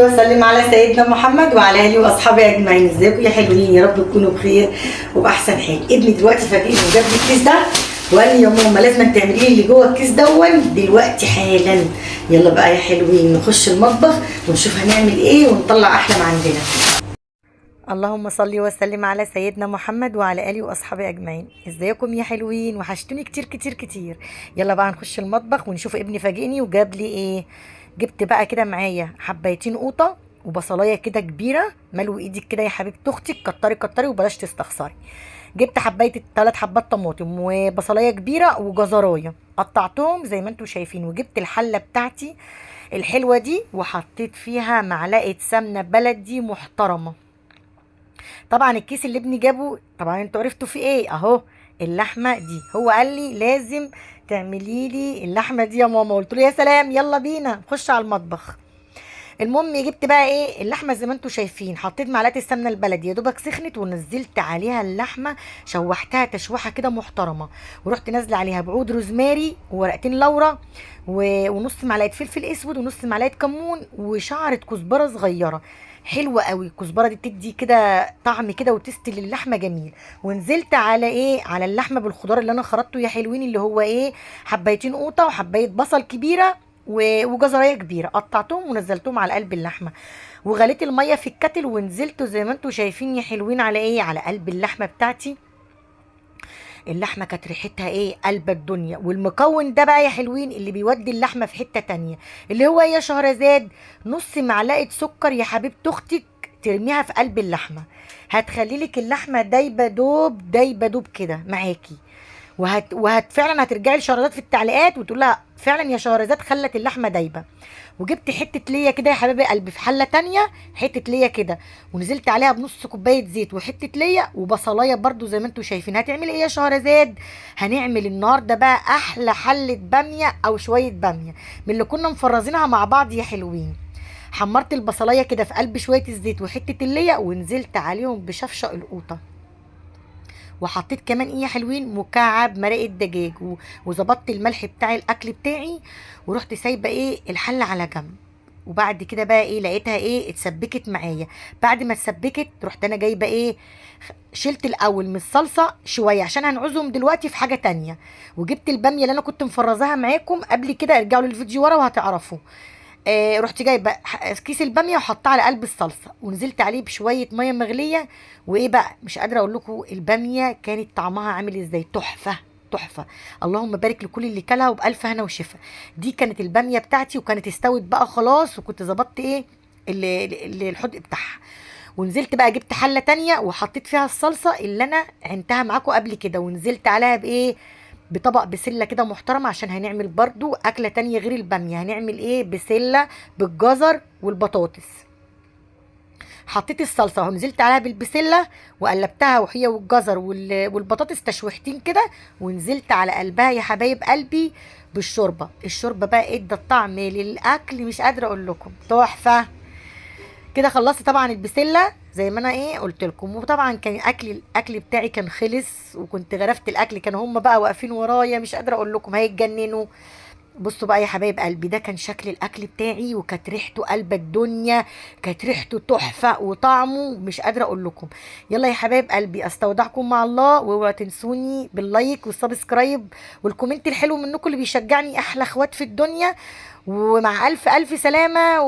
صلي وسلم على سيدنا محمد وعلى اله واصحابه اجمعين. ازيكم يا حلوين؟ يا رب تكونوا بخير وباحسن حال. ابني دلوقتي فاجئني وجاب لي الكيس ده وقال لي يا ماما لازم تعملي لي اللي جوه الكيس دون دلوقتي حالا. يلا بقى يا حلوين نخش المطبخ ونشوف هنعمل ايه ونطلع احلى ما عندنا. اللهم صل وسلم على سيدنا محمد وعلى اله واصحابه اجمعين. ازيكم يا حلوين؟ وحشتوني كتير كتير كتير. يلا بقى نخش المطبخ ونشوف ابني فاجئني وجاب لي ايه. جبت بقى كده معايا حبايتين قوطه وبصلايه كده كبيره، ملو ايدك كده يا حبيبه اختك، كتري كتري وبلاش تستخسري. جبت حبايه 3 حبات طماطم وبصلايه كبيره وجزرايه قطعتهم زي ما انتم شايفين، وجبت الحله بتاعتي الحلوه دي وحطيت فيها معلقه سمنه بلدي محترمه. طبعا الكيس اللي ابني جابه طبعا انتوا عرفتوا فيه ايه اهو، اللحمه دي. هو قال لي لازم تعملي لي اللحمه دي يا ماما، قلت له يا سلام يلا بينا نخش على المطبخ. المهم جبت بقى ايه اللحمه زي ما انتوا شايفين، حطيت معلقه السمنه البلدي يا دوبك سخنت ونزلت عليها اللحمه، شوحتها تشويحه كده محترمه، ورحت نازله عليها بعود روزماري وورقتين لورا ونص معلقه فلفل اسود ونص معلقه كمون وشعره كزبره صغيره. حلوه قوي الكزبره دي، بتدي كده طعم كده وتست للحمه جميل. ونزلت على ايه على اللحمه بالخضار اللي انا خرطته يا حلوين، اللي هو ايه حبايتين قوطه وحبايه بصل كبيره وجزرايه كبيره، قطعتهم ونزلتهم على قلب اللحمه، وغليت الميه في الكتل ونزلته زي ما انتم شايفين يا حلوين على ايه على قلب اللحمه بتاعتي. اللحمه كانت ريحتها ايه قلب الدنيا. والمكون ده بقى يا حلوين اللي بيودي اللحمه في حته تانية، اللي هو ايه يا شهرزاد؟ نص معلقه سكر يا حبيبه اختك ترميها في قلب اللحمه، هتخلي لك اللحمه دايبه دوب دايبه دوب كده معاكي. فعلا هترجعي لشهرزاد في التعليقات وتقول لها فعلا يا شهرزاد خلت اللحمه دايبه. وجبت حته ليا كده يا حبايبي قلبي في حله تانية، حته ليا كده ونزلت عليها بنص كوبايه زيت وحته ليا وبصلايه برضو زي ما انتم شايفين. هتعملي ايه يا شهرزاد؟ هنعمل النهارده بقى احلى حله باميه او شويه باميه من اللي كنا مفرزينها مع بعض يا حلوين. حمرت البصلايه كده في قلب شويه الزيت وحته الليا ونزلت عليهم بشفشق القوطه، وحطيت كمان ايه يا حلوين مكعب مرقه دجاج وظبطت الملح بتاع الاكل بتاعي، ورحت سايبه ايه الحله على جنب. وبعد كده بقى ايه لقيتها ايه اتسبكت معايا. بعد ما اتسبكت رحت انا جايبه ايه شلت الاول من الصلصه شويه عشان هنعوزهم دلوقتي في حاجه تانية، وجبت الباميه اللي انا كنت مفرزاها معاكم قبل كده، ارجعوا للفيديو ورا وهتعرفوا. رحت جايبه كيس الباميه وحطها على قلب الصلصه ونزلت عليه بشويه ميه مغليه. وايه بقى مش قادره اقول لكم الباميه كانت طعمها عامل ازاي، تحفه تحفه. اللهم بارك لكل اللي كلها وبالف هنا وشفا. دي كانت الباميه بتاعتي وكانت استوت بقى خلاص، وكنت ظبطت ايه الحدق بتاعها. ونزلت بقى جبت حله تانية وحطيت فيها الصلصه اللي انا عينتها معاكم قبل كده، ونزلت عليها بايه بطبق بسله كده محترمه، عشان هنعمل برضو اكله تانية غير الباميه. هنعمل ايه بسله بالجزر والبطاطس. حطيت الصلصه ونزلت عليها بالبسله وقلبتها وهي والجزر والبطاطس تشويحتين كده، ونزلت على قلبها يا حبايب قلبي بالشوربه. الشوربه بقى ادى الطعم للاكل مش قادره اقول لكم تحفه. كده خلصت طبعا البسله زي ما انا ايه قلت لكم، وطبعا كان الاكل بتاعي كان خلص وكنت غرفت الاكل، كانوا هم بقى واقفين ورايا مش قادره اقول لكم هيتجننوا. بصوا بقى يا حبايب قلبي ده كان شكل الاكل بتاعي، وكانت ريحته قلب الدنيا، كانت ريحته تحفه وطعمه مش قادره اقول لكم. يلا يا حبايب قلبي استودعكم مع الله، واوعوا تنسوني باللايك والسبسكرايب والكومنت الحلو منكم اللي بيشجعني، احلى اخوات في الدنيا. ومع الف الف سلامه.